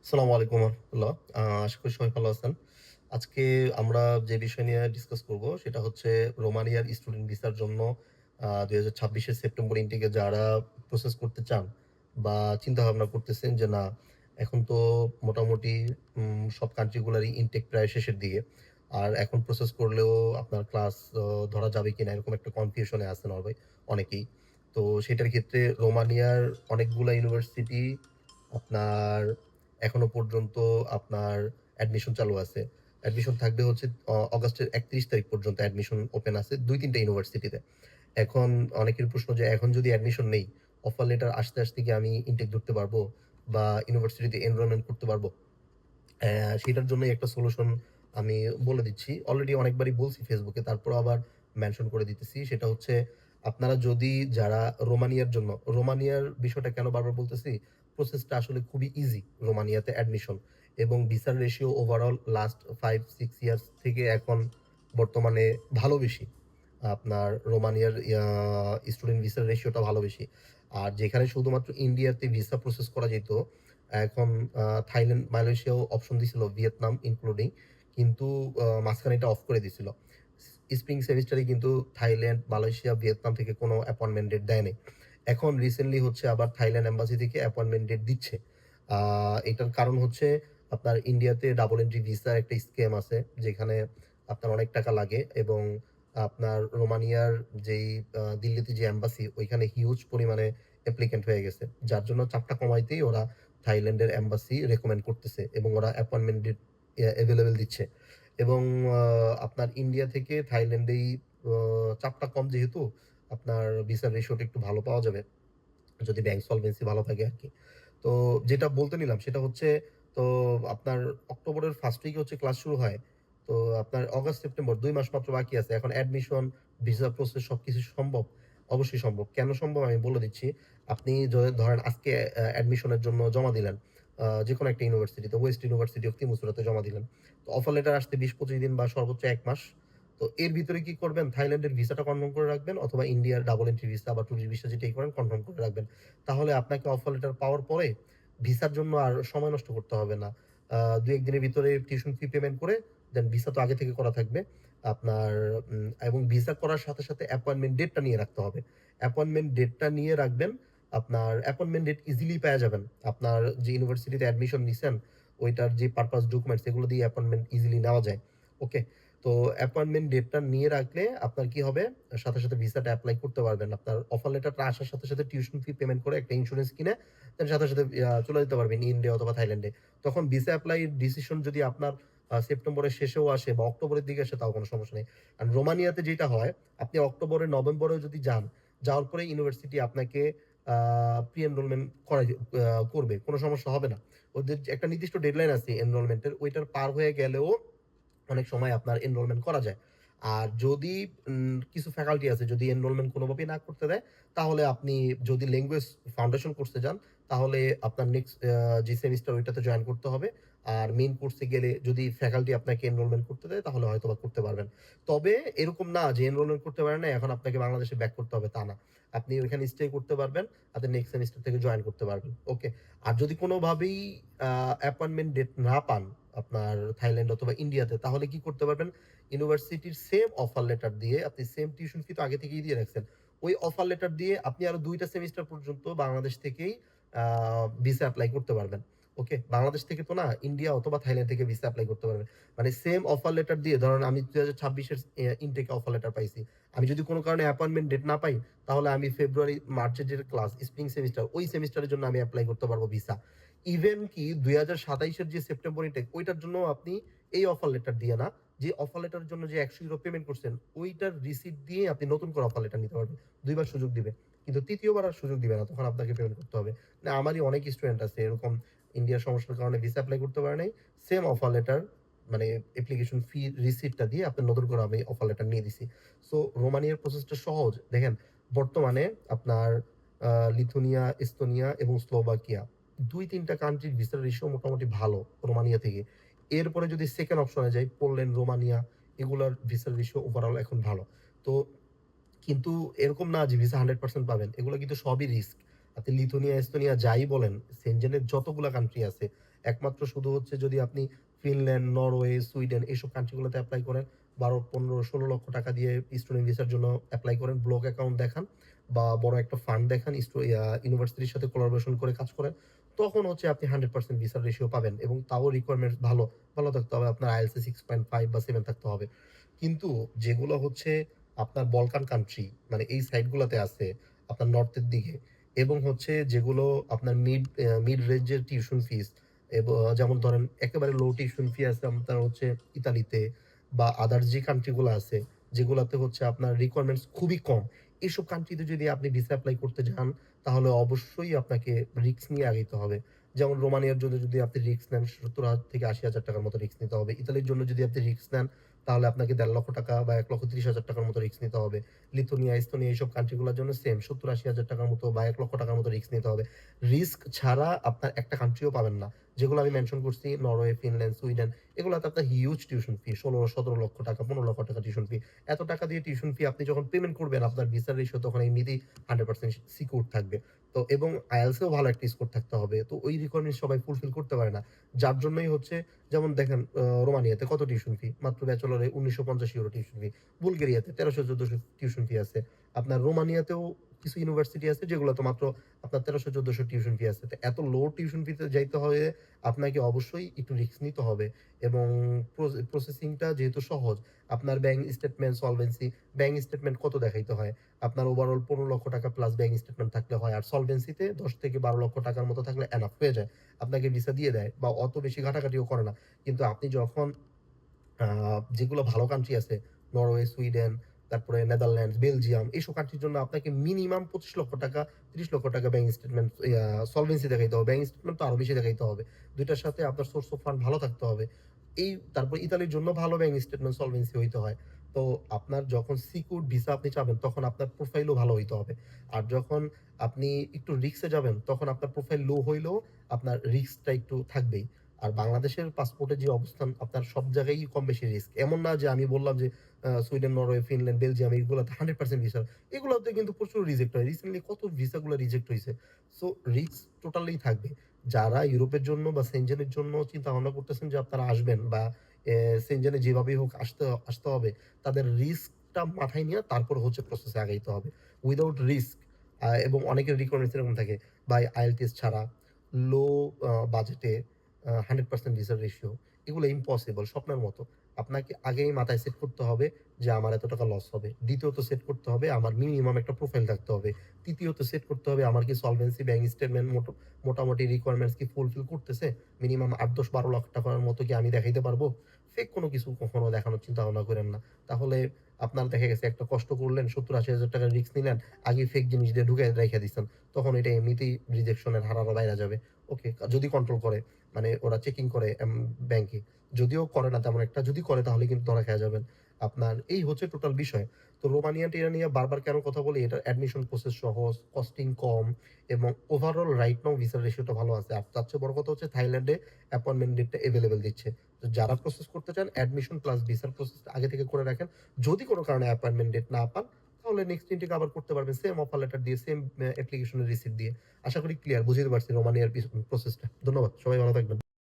আসসালামু আলাইকুম রহমতুল্লাহ। আশা করি সবাই ভালো আছেন। আজকে আমরা যে বিষয় নিয়ে ডিসকাস করব সেটা হচ্ছে রোমানিয়ার স্টুডেন্ট ভিসার জন্য ২০২৬ এর সেপ্টেম্বর ইনটেকে যারা প্রসেস করতে চান বা চিন্তাভাবনা করতেছেন যে না, এখন তো মোটামুটি সব কান্ট্রিগুলারই ইনটেক প্রায় শেষের দিকে। আর এখন প্রসেস করলেও আপনার ক্লাস ধরা যাবে কিনা এরকম একটা কনফিউশনে আছেন অনেকেই। তো সেটার ক্ষেত্রে রোমানিয়ার অনেকগুলা ইউনিভার্সিটি আপনার এখনো পর্যন্ত আপনার অ্যাডমিশন চালু আছে। অ্যাডমিশন থাকবে হচ্ছে অগাস্টের ৩১ তারিখ পর্যন্ত অ্যাডমিশন ওপেন আছে ২-৩ টা ইউনিভার্সিটিতে। এখন অনেকের প্রশ্ন যে এখন যদি অ্যাডমিশন নেই, অফার লেটার আসতে কি আমি ইনটেক ধরতে পারবো বা ইউনিভার্সিটিতে এনরোলমেন্ট করতে পারবো? সেটার জন্যই একটা সলিউশন আমি বলে দিচ্ছি। অলরেডি অনেকবারই বলছি ফেসবুকে, তারপরও আবার মেনশন করে দিতেছি। সেটা হচ্ছে আপনারা যদি যারা রোমানিয়ার বিষয়টা কেন বারবার বলতেছি? প্রসেসটা আসলে খুবই ইজি রোমানিয়াতে অ্যাডমিশন এবং ভিসার রেশিও ওভারঅল লাস্ট 5-6 ইয়ার্স থেকে এখন বর্তমানে ভালো বেশি। আপনার রোমানিয়ার স্টুডেন্ট ভিসার রেশিওটা ভালো বেশি। আর যেখানে শুধুমাত্র ইন্ডিয়াতে ভিসা প্রসেস করা যেত, এখন থাইল্যান্ড, মালয়েশিয়াও অপশন দিছিল, ভিয়েতনাম ইনক্লুডিং। কিন্তু মাঝখানে এটা অফ করে দিছিল। স্প্রিং সেমিস্টারে কিন্তু থাইল্যান্ড, মালয়েশিয়া, ভিয়েতনাম থেকে কোনো অ্যাপয়েন্টমেন্ট ডেট দেয় নাই। এখন রিসেন্টলি হচ্ছে আবার থাইল্যান্ড এম্বাসি থেকে অ্যাপয়েন্টমেন্ট ডেট দিচ্ছে। এটার কারণ হচ্ছে আপনার ইন্ডিয়াতে ডাবল এন্ট্রি ভিসার একটা স্ক্যাম আছে, যেখানে আপনার অনেক টাকা লাগে এবং আপনার রোমানিয়ার যেই দিল্লিতে যে এম্বাসি, ওইখানে হিউজ পরিমাণে অ্যাপ্লিকেন্ট হয়ে গেছে। যার জন্য চাপটা কমাইতেই ওরা থাইল্যান্ডের এম্বাসি রেকমেন্ড করতেছে এবং ওরা অ্যাপয়েন্টমেন্ট ডেট এভেলেবেল দিচ্ছে। এবং আপনার ইন্ডিয়া থেকে থাইল্যান্ডেই চাপটা কম যেহেতু আপনার ভিসার রেশিওটা একটু ভালো পাওয়া যাবে যদি ব্যাংক সলভেন্সি ভালো থাকে আরকি। তো যেটা বলতে নিলাম সেটা হচ্ছে, তো আপনার অক্টোবরের ফার্স্ট উইকে হচ্ছে ক্লাস শুরু হয়। তো আপনার অগাস্ট, সেপ্টেম্বর ২ মাস মাত্র বাকি আছে। এখন অ্যাডমিশন, ভিসা প্রসেস সবকিছু সম্ভব? অবশ্যই সম্ভব। কেন সম্ভব আমি বলে দিচ্ছি। আপনি ধরেন আজকে অ্যাডমিশনের জন্য জমা দিলেন যেকোনো একটা ইউনিভার্সিটিতে, ওয়েস্ট ইউনিভার্সিটি অফ তিমুসুরাতে জমা দিলেন। তো অফার লেটার আসতে ২০-২৫ দিন বা সর্বোচ্চ ১ মাস। তো এর ভিতরে কি করবেন? থাইল্যান্ডের ভিসাটা কনফার্ম করে রাখবেন অথবা ইন্ডিয়ার ডাবল এন্ট্রি ভিসা বা ট্যুরিস্ট ভিসা যেটাই করেন কনফার্ম করে রাখবেন। তাহলে আপনাকে অফার লেটার পাওয়ার পরে ভিসার জন্য আর সময় নষ্ট করতে হবে না। ২-১ দিনের ভিতরে টিউশন ফি পেমেন্ট করে দেন ভিসা তো আগে থেকে করা থাকবে। আপনার এবং ভিসা করার সাথে অ্যাপয়েন্টমেন্ট ডেটটা নিয়ে রাখতে হবে। অ্যাপয়েন্টমেন্ট ডেটটা নিয়ে রাখবেন। আপনার অ্যাপয়েন্টমেন্ট ডেট ইজিলি পেয়ে যাবেন। আপনার যে ইউনিভার্সিটিতে অ্যাডমিশন নিছেন, ওইটার যে পারপাস ডকুমেন্টস এগুলো দিয়ে অ্যাপয়েন্টমেন্ট ইজিলি নেওয়া যায়। ওকে? তো অ্যাপয়েন্টমেন্ট ডেটটা নিয়ে রাখলে আপনার কি হবে? সাথে ভিসাটা এপ্লাই করতে পারবেন। আপনার অফার লেটারটা আসার সাথে টিউশন ফি পেমেন্ট করে একটা ইন্সুরেন্স কিনে দেন সাথে চলে যেতে পারবেন ইন্ডিয়া অথবা থাইল্যান্ডে। তখন ভিসা এপ্লাই ডিসিশন যদি আপনার সেপ্টেম্বরের শেষেও আসে বা অক্টোবরের দিকে আসে তাও কোনো সমস্যা নেই। আর রোমানিয়াতে যেটা হয়, আপনি অক্টোবরে, নভেম্বরেও যদি যান, যাওয়ার পরে ইউনিভার্সিটি আপনাকে আ প্রি এনরোলমেন্ট করবে। কোনো সমস্যা হবে না। ওদের যে একটা নির্দিষ্ট ডেডলাইন আছে এনরোলমেন্টের, ওইটার পার হয়ে গেলেও অনেক সময় আপনার এনরোলমেন্ট করা যায়। আর যদি কিছু ফ্যাকাল্টি আছে, যদি এনরোলমেন্ট কোনোভাবেই না করতে দেয়, তাহলে আপনি যদি ল্যাঙ্গুয়েজ ফাউন্ডেশন কোর্সে যান, তাহলে আপনার নেক্সট যে সেমিস্টার ওইটাতে জয়েন করতে হবে। আর মেইন কোর্সে গেলে যদি ফ্যাকাল্টি আপনাকে এনরোলমেন্ট করতে দেয়, তাহলে হয়তোবা করতে পারবেন। তবে এরকম না যে এনরোলমেন্ট করতে পারেন নাই, এখন আপনাকে বাংলাদেশে ব্যাক করতে হবে, তা না। আপনি ওইখানে স্টে করতে পারবেন, আপনি নেক্সট সেমিস্টার থেকে জয়েন করতে পারবেন। ওকে? আর যদি কোনোভাবেই অ্যাপয়েন্টমেন্ট ডেট না পান আপনার থাইল্যান্ড অথবা ইন্ডিয়াতে, তাহলে কি করতে পারবেন? ইউনিভার্সিটির সেম অফার লেটার দিয়ে আপনি সেম টিউশন ফি তো আগে থেকেই দিয়ে রাখছেন। ওই অফার লেটার দিয়ে আপনি আরো ২ টা সেমিস্টার পর্যন্ত বাংলাদেশ থেকেই ভিসা এপ্লাই করতে পারবেন। ওকে? বাংলাদেশ থেকে তো না, ইন্ডিয়া অথবা থাইল্যান্ড থেকে ভিসা এপ্লাই করতে পারবেন। মানে সেম অফার লেটার দিয়ে ধরেন আমি ২০২৬ এর ইনটেকে অফার লেটার পাইছি। আমি যদি কোনো কারণে অ্যাপয়েন্টমেন্ট ডেট না পাই, তাহলে আমি ফেব্রুয়ারি, মার্চের যে ক্লাস স্প্রিং সেমিস্টার, ওই সেমিস্টারের জন্য আমি এপ্লাই করতে পারবো ভিসা। ইভেন কি ২০২৭ এর যে সেপ্টেম্বর ইনটেক, ওইটার জন্য আপনি এই অফার লেটার দিয়ে না, যে অফার লেটারের জন্য যে €১০০ পেমেন্ট করছেন, ওইটার রিসিট দিয়ে আপনি নতুন করে অফার লেটার নিতে পারবেন। ২ বার সুযোগ দিবে। কিন্তু ৩য় বার আর সুযোগ দিবে না। তখন আপনাকে পেমেন্ট করতে হবে। না, আমারই অনেক স্টুডেন্ট আছে এরকম, ইন্ডিয়ার সমস্যার কারণে ভিসা এপ্লাই করতে পারে নাই। সেম অফার লেটার মানে অ্যাপ্লিকেশন ফি রিসিটটা দিয়ে আপনি নতুন করে আমি অফার লেটার নিয়ে দিছি। সো রোমানিয়ার প্রসেসটা সহজ। দেখেন, বর্তমানে আপনার লিথুনিয়া, এস্তোনিয়া এবং স্লোভাকিয়া ২-৩ টা কান্ট্রির ভিসার রেশিও মোটামুটি ভালো রোমানিয়া থেকে। এরপরে যদি সেকেন্ড অপশনে যাই, পোল্যান্ড, রোমানিয়া, এগুলার ভিসার রেশিও ওভারঅল এখন ভালো। তো কিন্তু এরকম না যে ভিসা 100% পাবেন। এগুলো কিন্তু সবই রিস্ক। আপনি লিথুয়ানিয়া, এস্তোনিয়া যাই বলেন, সেনজেনের যতগুলা কান্ট্রি আছে, একমাত্র শুধু হচ্ছে যদি আপনি ফিনল্যান্ড, নরওয়ে, সুইডেন এসব কান্ট্রি গুলোতে এপ্লাই করেন, ১২, ১৫, ১৬ লক্ষ টাকা দিয়ে স্টুডেন্ট ভিসার জন্য এপ্লাই করেন, ব্লক অ্যাকাউন্ট দেখান বা বড় একটা ফান্ড দেখান, ইউনিভার্সিটির সাথে কোলাবোরেশন করে কাজ করেন, তখন হচ্ছে আপনি 100% ভিসার রেশিও পাবেন এবং তাও রিকোয়ারমেন্টস ভালো থাকতে হবে। আপনার IELTS এ 6.5 বা 7 থাকতে হবে। কিন্তু যেগুলো হচ্ছে আপনার বলকান কান্ট্রি, মানে এই সাইড গুলাতে আছে, আপনার নর্থের দিকে, এবং হচ্ছে যেগুলো আপনার মিড রেঞ্জের টিউশন ফিস, যেমন ধরেন একেবারে লো টিউশন ফি আছে আপনার হচ্ছে ইতালিতে বা আদার্স যে কান্ট্রি গুলো আছে, যেগুলাতে হচ্ছে আপনার রিকোয়ারমেন্টস খুবই কম। এসব কান্ট্রিতে যদি আপনি ভিসা এপ্লাই করতে যান, তাহলে অবশ্যই আপনাকে রিস্ক নিয়ে আগাইতে হবে। যেমন রোমানিয়ার জন্য যদি আপনি রিস্ক নেন, ৭০,০০০ থেকে ৮০,০০০ টাকার মতো রিস্ক নিতে হবে। ইতালির জন্য যদি আপনি রিস্ক নেন, তাহলে আপনাকে ১.৫ লক্ষ টাকা বা ১,৩০,০০০ টাকার মতো রিস্ক নিতে হবে। লিথুয়ানিয়া, এস্তোনিয়া এইসব কান্ট্রি গুলোর জন্য সেম ৭০,০০০-৮০,০০০ টাকার মতো বা ১ লক্ষ টাকার মতো রিস্ক নিতে হবে। রিস্ক ছাড়া আপনার একটা কান্ট্রিও পাবেন না। যেগুলো আমি মেনশন করছি, নরওয়ে, ফিনল্যান্ড, সুইডেন, এগুলাতে আপনার হিউজ টিউশন ফি, ১৬-১৭ লক্ষ টাকা, ১৫ লক্ষ টাকা টিউশন ফি। এত টাকা দিয়ে টিউশন ফি আপনি যখন পেমেন্ট করবেন, আপনার ভিসার রেশিও তখন এমনিতেই 100% সিকিউর থাকবে। তো এবং IELTS এও ভালো একটা স্কোর থাকতে হবে। তো ওই রিকোয়ারমেন্টস সবাই ফুলফিল করতে পারে না। যার জন্যই হচ্ছে, যেমন দেখেন রোমানিয়াতে কত টিউশন ফি? মাত্র ব্যাচেলরে €১৯৫০ টিউশন ফি। বুলগেরিয়াতে ১৩০০-১৪০০ টিউশন ফি আছে। আপনার রোমানিয়াতেও কিছু ইউনিভার্সিটি আছে যেগুলোতে মাত্র আপনার ১৩০০-১৪০০ টিউশন ফি আছে। তো এত লো টিউশন ফিতে যাইতে হলে আপনাকে অবশ্যই একটু রিস্ক নিতে হবে এবং প্রসেসিংটা যেহেতু সহজ, আপনার bank statement, solvency, bank statement কত দেখাইতে হয়? আপনার ওভারঅল ১৫ লক্ষ টাকা প্লাস ব্যাংক স্টেটমেন্ট থাকলে হয়। আর সলভেন্সিতে ১০ থেকে ১২ লক্ষ টাকার মতো থাকলে এনাফ হয়ে যায়। আপনাকে ভিসা দিয়ে দেয় বা অত বেশি ঘাটাঘাটিও করে না। কিন্তু আপনি যখন আ যেগুলো ভালো কান্ট্রি আছে, নরওয়ে, সুইডেন, তারপরে নেদারল্যান্ডস, বেলজিয়াম, এইসব কান্ট্রির জন্য আপনাকে মিনিমাম ২৫ লক্ষ টাকা, ৩০ লক্ষ টাকা ব্যাংক স্টেটমেন্ট, সলভেন্সি দেখাইতে হবে। ব্যাংক স্টেটমেন্ট তো আরো বেশি দেখাইতে হবে। ২ টার সাথে আপনার সোর্স অফ ফান্ড ভালো থাকতে হবে। তারপর ইতালির জন্য ভালো ব্যাংক স্টেটমেন্ট, সলভেন্সি হইতে হয়। তো আপনার যখন সিকিউরড ভিসা আপনি চাবেন, তখন আপনার প্রোফাইলও ভালো হইতে হবে। আর যখন আপনি একটু রিস্কে যাবেন, তখন আপনার প্রোফাইল লো হইলেও আপনার রিস্কটা একটু থাকবেই। আর বাংলাদেশের পাসপোর্টের যে অবস্থান, আপনার সব জায়গায়ই কম বেশি রিস্ক। এমন না যে আমি বললাম যে সুইডেন, নরওয়ে, ফিনল্যান্ড, বেলজিয়াম এগুলাতে 100% ভিসা। এগুলাতে কিন্তু প্রচুর রিজেক্ট হয়। রিসেন্টলি কত ভিসাগুলা রিজেক্ট হইছে। সো রিস্ক টোটালি থাকবে। যারা ইউরোপের জন্য বা সেনজেনের জন্য চিন্তা ভাবনা করতেছেন যে আপনারা আসবেন বা সেনজেনে যেভাবেই হোক আসতে হবে, তাদের রিস্কটা মাথায় নিয়ে তারপর হচ্ছে প্রসেসে আগাইতে হবে। উইথআউট রিস্ক, এবং অনেকের রিকোয়ারমেন্টস এরকম থাকে, ভাই IELTS ছাড়া লো বাজেটে 100% ভিসার রেশিও, এগুলো ইম্পসিবল, স্বপ্নের মতো। আপনাকে আগেই মাথায় সেট করতে হবে যে আমার এত টাকা লস হবে। দ্বিতীয়ত সেট করতে হবে আমার মিনিমাম একটা প্রোফাইল থাকতে হবে। তৃতীয়ত সেট করতে হবে আমার কি সলভেন্সি, ব্যাংক স্টেটমেন্ট মোটামুটি রিকোয়ারমেন্টস কি ফুলফিল করতেছে? মিনিমাম ৮, ১০, ১২ লাখ টাকার মতো কি আমি দেখাইতে পারবো? ফেক কোনো কিছু কখনো দেখানোর চিন্তা ভাবনা কইরেন না। তাহলে আপনার দেখা গেছে একটা কষ্ট করলেন, ৭০,০০০-৮০,০০০ টাকার রিস্ক নিলেন, আগেই ফেক জিনিস দিয়ে ঢুকায় রাইখা দিছেন। তখন এটা এমনিতেই রিজেকশনের হার আরো বাইরা যাবে। ওকে, যদি কন্ট্রোল করে, মানে ওরা চেকিং করে ব্যাংকে। যদিও করে না তেমন একটা, যদি করে তাহলে কিন্তু ধরা খায়া যাবেন। আপনার এই হচ্ছে টোটাল বিষয়। তো রোমানিয়া-টিয়া নিয়ে বারবার কেন কথা বলি? এটার অ্যাডমিশন প্রসেস সহজ, কস্টিং কম এবং ওভারঅল রাইট নাও ভিসার রেশিওটা ভালো আছে। আর তার চেয়ে বড় কথা হচ্ছে থাইল্যান্ডে অ্যাপয়েন্টমেন্ট ডেটটা এভেইলেবল দিচ্ছে। তো যারা প্রসেস করতে চান, অ্যাডমিশন প্লাস ভিসার প্রসেসটা আগে থেকে করে রাখেন। যদি কোন কারণে অ্যাপয়েন্টমেন্ট ডেট না পান, তাহলে নেক্সট ইনটেক আবার করতে পারবেন। সেম অফার লেটার দিয়ে, সেম অ্যাপ্লিকেশনের রিসিপ্ট দিয়ে। আশা করি ক্লিয়ার বুঝাইতে পারছি রোমানিয়ার প্রসেসটা। ধন্যবাদ। সবাই ভালো থাকবেন।